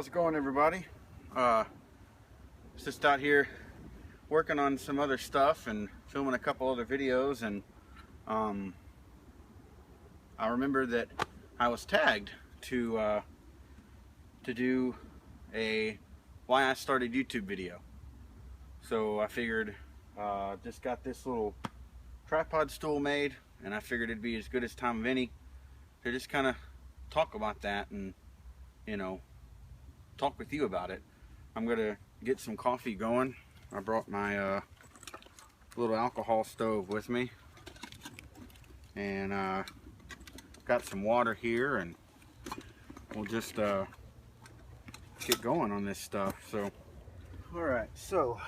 how's it going, everybody? Just out here working on some other stuff and filming a couple other videos, and I remember that I was tagged to do a why I started YouTube video. So I figured, just got this little tripod stool made, and I figured it'd be as good as time of any to just kind of talk about that and, you know, talk with you about it. I'm gonna get some coffee going. I brought my little alcohol stove with me, and got some water here, and we'll just get going on this stuff. So, alright, so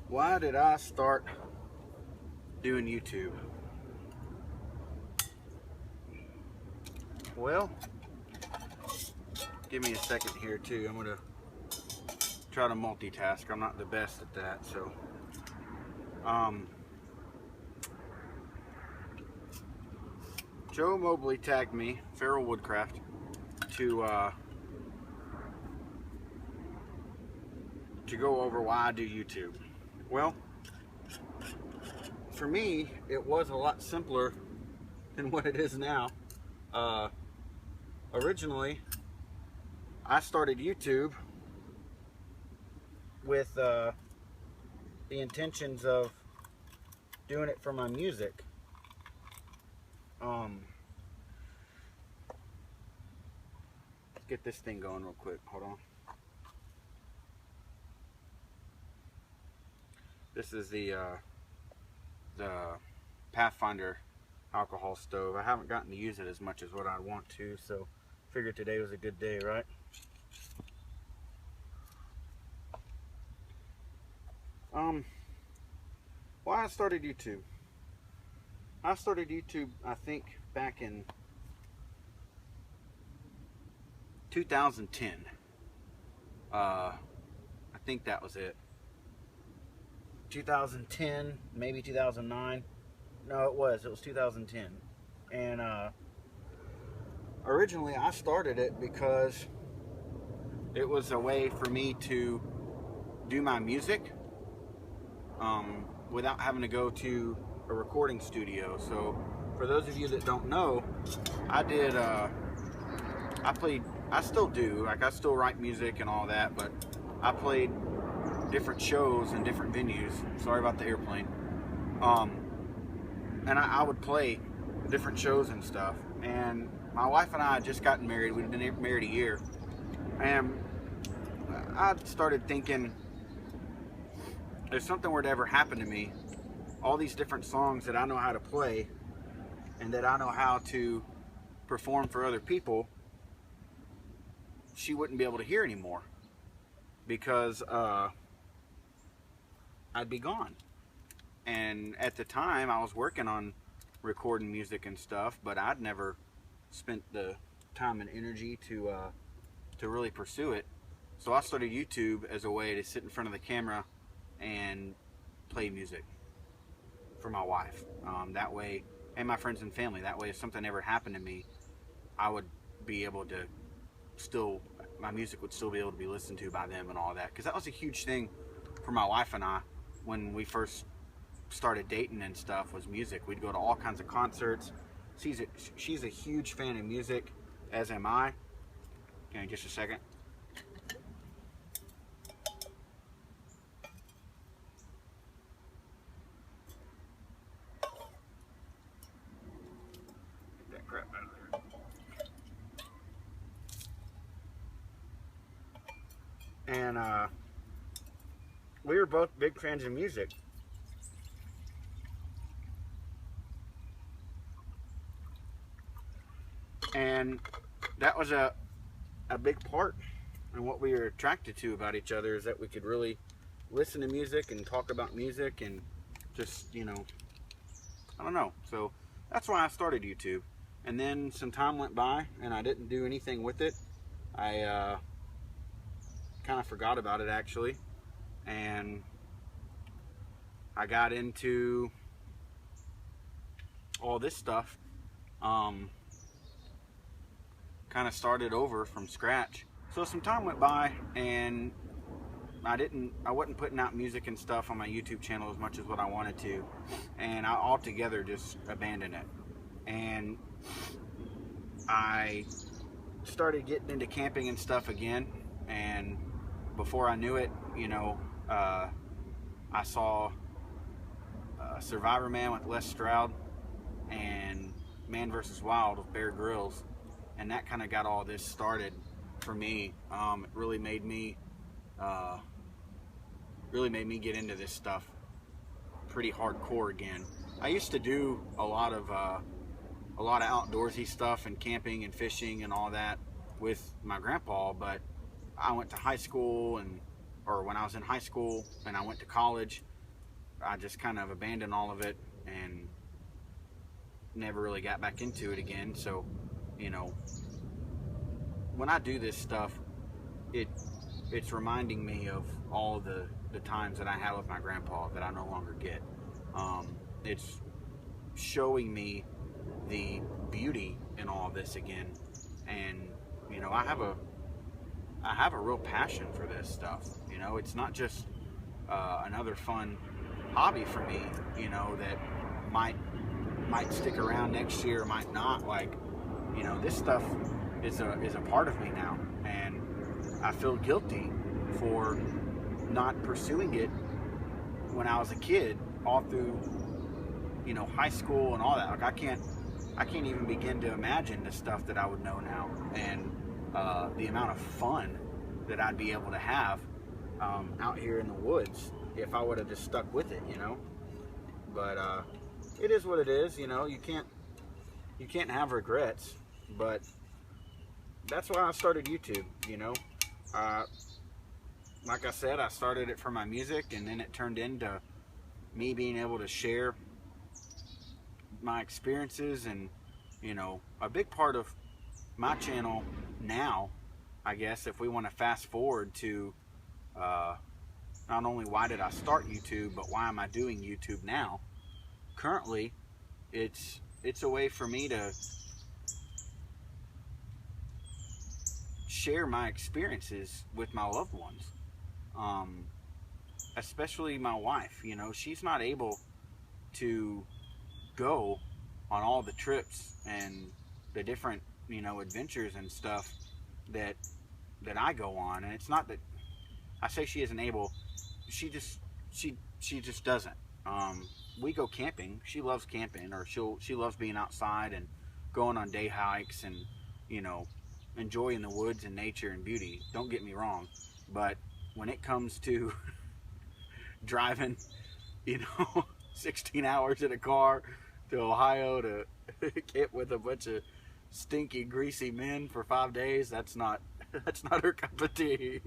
why did I start doing YouTube? Well, give me a second here too. I'm gonna try to multitask. I'm not the best at that. So Joe Mobley tagged me, Feral Woodcraft, to go over why I do YouTube. Well, for me, it was a lot simpler than what it is now. Originally, I started YouTube with the intentions of doing it for my music. Let's get this thing going real quick. Hold on. This is the Pathfinder alcohol stove. I haven't gotten to use it as much as what I want to, so figured today was a good day, right? Why I started YouTube? I started YouTube, I think, back in 2010. I think that was it. 2010, maybe 2009. No, it was 2010. And originally I started it because it was a way for me to do my music without having to go to a recording studio. So for those of you that don't know, I still do, like, I still write music and all that, but I played different shows and different venues. Sorry about the airplane. And I would play different shows and stuff. And my wife and I had just gotten married. We'd been married a year. And I started thinking, if something were to ever happen to me, all these different songs that I know how to play and that I know how to perform for other people, she wouldn't be able to hear anymore, because I'd be gone. And at the time I was working on recording music and stuff, but I'd never spent the time and energy to really pursue it. So I started YouTube as a way to sit in front of the camera and play music for my wife. That way, and my friends and family. That way, if something ever happened to me, I would be able to my music would still be able to be listened to by them and all that. Because that was a huge thing for my wife and I when we first started dating and stuff, was music. We'd go to all kinds of concerts. She's a huge fan of music, as am I. Okay, just a second. Get that crap out of there. And we were both big fans of music. And that was a big part in what we were attracted to about each other, is that we could really listen to music and talk about music and just, you know, I don't know. So that's why I started YouTube. And then some time went by and I didn't do anything with it. I kind of forgot about it, actually. And I got into all this stuff kind of started over from scratch. So some time went by, and I wasn't putting out music and stuff on my YouTube channel as much as what I wanted to, and I altogether just abandoned it. And I started getting into camping and stuff again, and before I knew it, you know, I saw Survivor Man with Les Stroud and Man vs. Wild with Bear Grylls, and that kind of got all this started for me. It really made me get into this stuff pretty hardcore again. I used to do a lot of outdoorsy stuff and camping and fishing and all that with my grandpa, but I went to high school, or when I was in high school and I went to college, I just kind of abandoned all of it and never really got back into it again. So, you know, when I do this stuff, it's reminding me of all the times that I had with my grandpa that I no longer get. It's showing me the beauty in all of this again, and you know, I have a real passion for this stuff. You know, it's not just another fun hobby for me, you know, that might stick around next year, might not. Like, you know, this stuff is a part of me now, and I feel guilty for not pursuing it when I was a kid, all through, you know, high school and all that. Like, I can't even begin to imagine the stuff that I would know now, and the amount of fun that I'd be able to have out here in the woods if I would have just stuck with it, you know. But it is what it is, you know. You can't have regrets, but that's why I started YouTube, you know. Like I said, I started it for my music, and then it turned into me being able to share my experiences. And, you know, a big part of my channel now, I guess, if we want to fast forward to not only why did I start YouTube, but why am I doing YouTube now? Currently, it's a way for me to share my experiences with my loved ones, especially my wife. You know, she's not able to go on all the trips and the different, you know, adventures and stuff that I go on. And it's not that I say she isn't able, she just doesn't. We go camping. She loves camping, or she loves being outside and going on day hikes and, you know, enjoying the woods and nature and beauty. Don't get me wrong, but when it comes to driving, you know, 16 hours in a car to Ohio to camp with a bunch of stinky, greasy men for 5 days, that's not her cup of tea.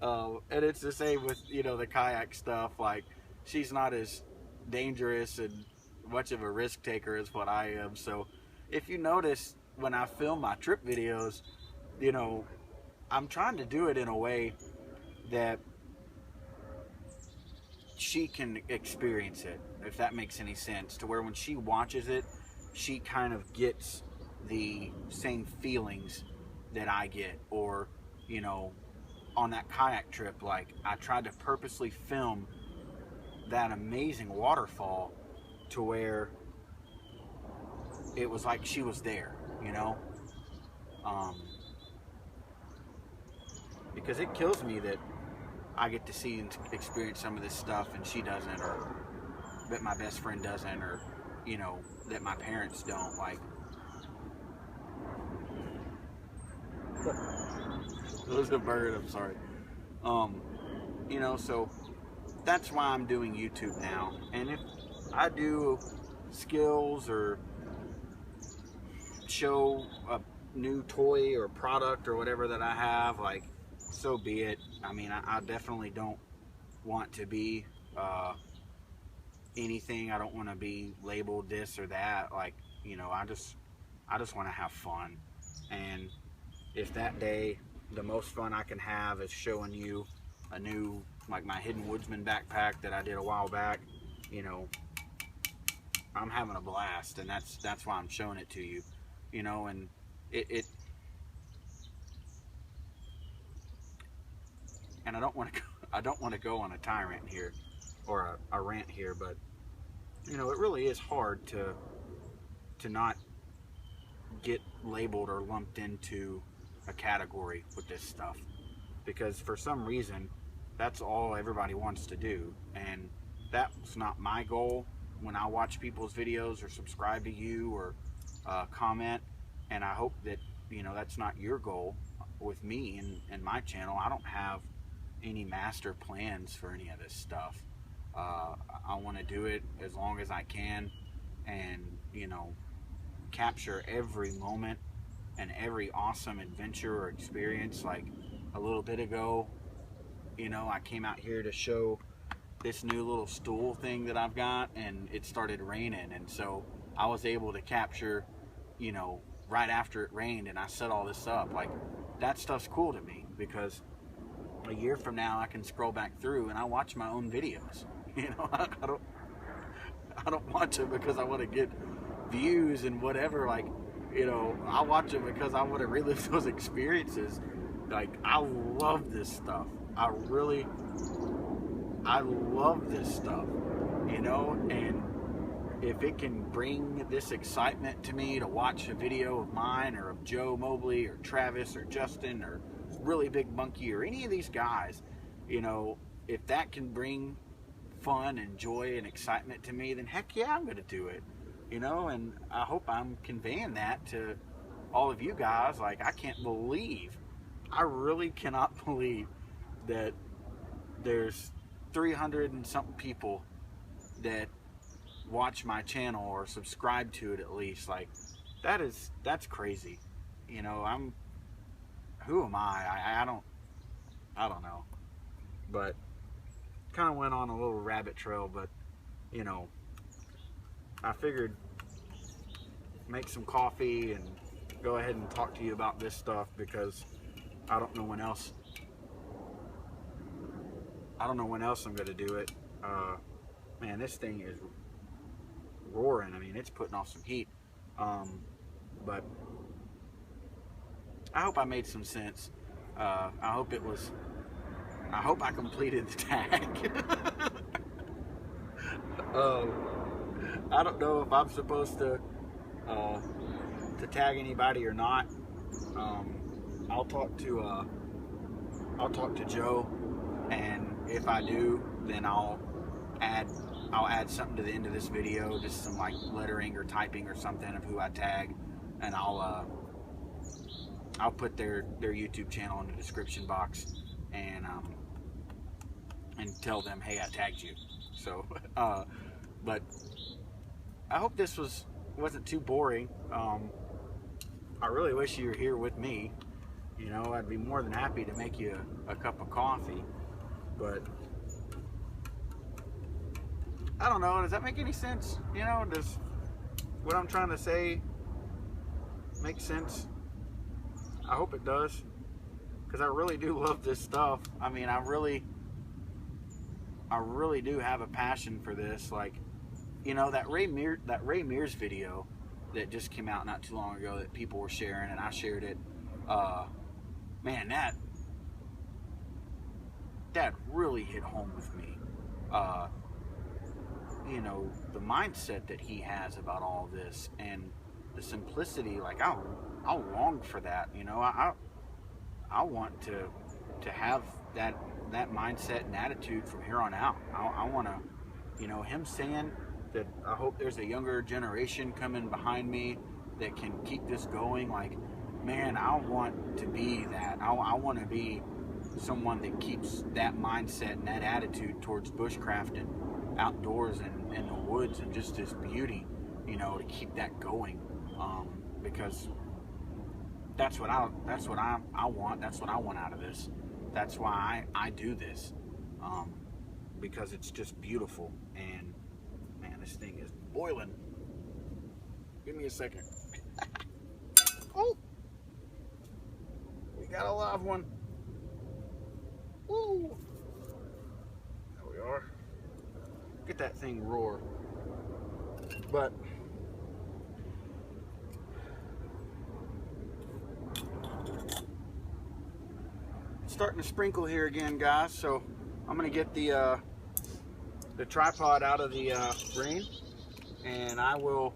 And it's the same with, you know, the kayak stuff. Like, she's not as dangerous and much of a risk taker as what I am. So if you notice, when I film my trip videos, you know, I'm trying to do it in a way that she can experience it, if that makes any sense, to where when she watches it, she kind of gets the same feelings that I get. Or, you know, on that kayak trip, like, I tried to purposely film that amazing waterfall to where it was like she was there, you know. Because it kills me that I get to see and experience some of this stuff and she doesn't, or that my best friend doesn't, or, you know, that my parents don't. Like, it was a bird, I'm sorry. You know, so that's why I'm doing YouTube now. And if I do skills or show a new toy or product or whatever that I have, like, so be it. I mean, I definitely don't want to be anything. I don't want to be labeled this or that. Like, you know, I just want to have fun. And if that day the most fun I can have is showing you a new, like, my Hidden Woodsman backpack that I did a while back, you know, I'm having a blast, and that's why I'm showing it to you, you know. And and I don't want to I don't want to go on a tyrant here or a rant here, but you know, it really is hard to not get labeled or lumped into a category with this stuff, because for some reason that's all everybody wants to do, and that's not my goal when I watch people's videos or subscribe to you or comment. And I hope that, you know, that's not your goal with me and my channel. I don't have any master plans for any of this stuff. I want to do it as long as I can, and you know, capture every moment and every awesome adventure or experience. Like a little bit ago, you know, I came out here to show this new little stool thing that I've got, and it started raining, and so I was able to capture, you know, right after it rained, and I set all this up. Like, that stuff's cool to me, because a year from now I can scroll back through and I watch my own videos. You know, I don't watch them because I want to get views and whatever. Like, you know, I watch them because I want to relive those experiences. Like, I love this stuff. I love this stuff, you know, and if it can bring this excitement to me to watch a video of mine or of Joe Mobley or Travis or Justin or Really Big Monkey or any of these guys, you know, if that can bring fun and joy and excitement to me, then heck yeah, I'm going to do it, you know. And I hope I'm conveying that to all of you guys. Like, I really cannot believe that there's 300 and something people that watch my channel or subscribe to it at least. Like, that's crazy. You know, who am I? I don't know. But kind of went on a little rabbit trail, but you know, I figured make some coffee and go ahead and talk to you about this stuff, because I don't know when else I'm going to do it. Man, this thing is roaring. I mean, it's putting off some heat. But I hope I made some sense. I hope I completed the tag. I don't know if I'm supposed to tag anybody or not. I'll talk to Joe, and if I do, then I'll add something to the end of this video, just some like lettering or typing or something of who I tag, and I'll put their YouTube channel in the description box, and tell them, hey, I tagged you. So, but I hope this wasn't too boring. I really wish you were here with me. You know, I'd be more than happy to make you a cup of coffee, but I don't know, does that make any sense? You know, does what I'm trying to say make sense? I hope it does, because I really do love this stuff. I mean, I really do have a passion for this. Like, you know, that Ray Mears video that just came out not too long ago that people were sharing, and I shared it. Man, that really hit home with me. You know, the mindset that he has about all this, and the simplicity. Like, I long for that. You know, I want to have that mindset and attitude from here on out. I want to, you know, him saying that I hope there's a younger generation coming behind me that can keep this going. Like, man, I want to be that. I want to be someone that keeps that mindset and that attitude towards bushcraft and outdoors and in the woods and just this beauty, you know, to keep that going. Because that's what I want. That's what I want out of this. That's why I do this, because it's just beautiful. And man, this thing is boiling. Give me a second. Oh, we got a live one. Woo! There we are. Get that thing roar. But starting to sprinkle here again, guys. So I'm gonna get the tripod out of the rain, and I will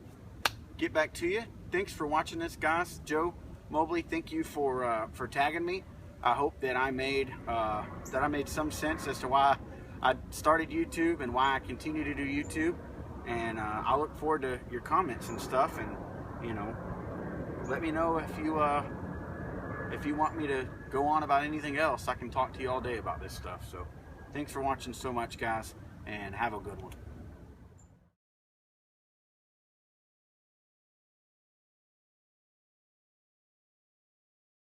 get back to you. Thanks for watching this, guys. Joe Mobley, thank you for tagging me. I hope that I made some sense as to why I started YouTube and why I continue to do YouTube. And I look forward to your comments and stuff. And you know, let me know if you want me to go on about anything else. I can talk to you all day about this stuff. So thanks for watching so much, guys, and have a good one.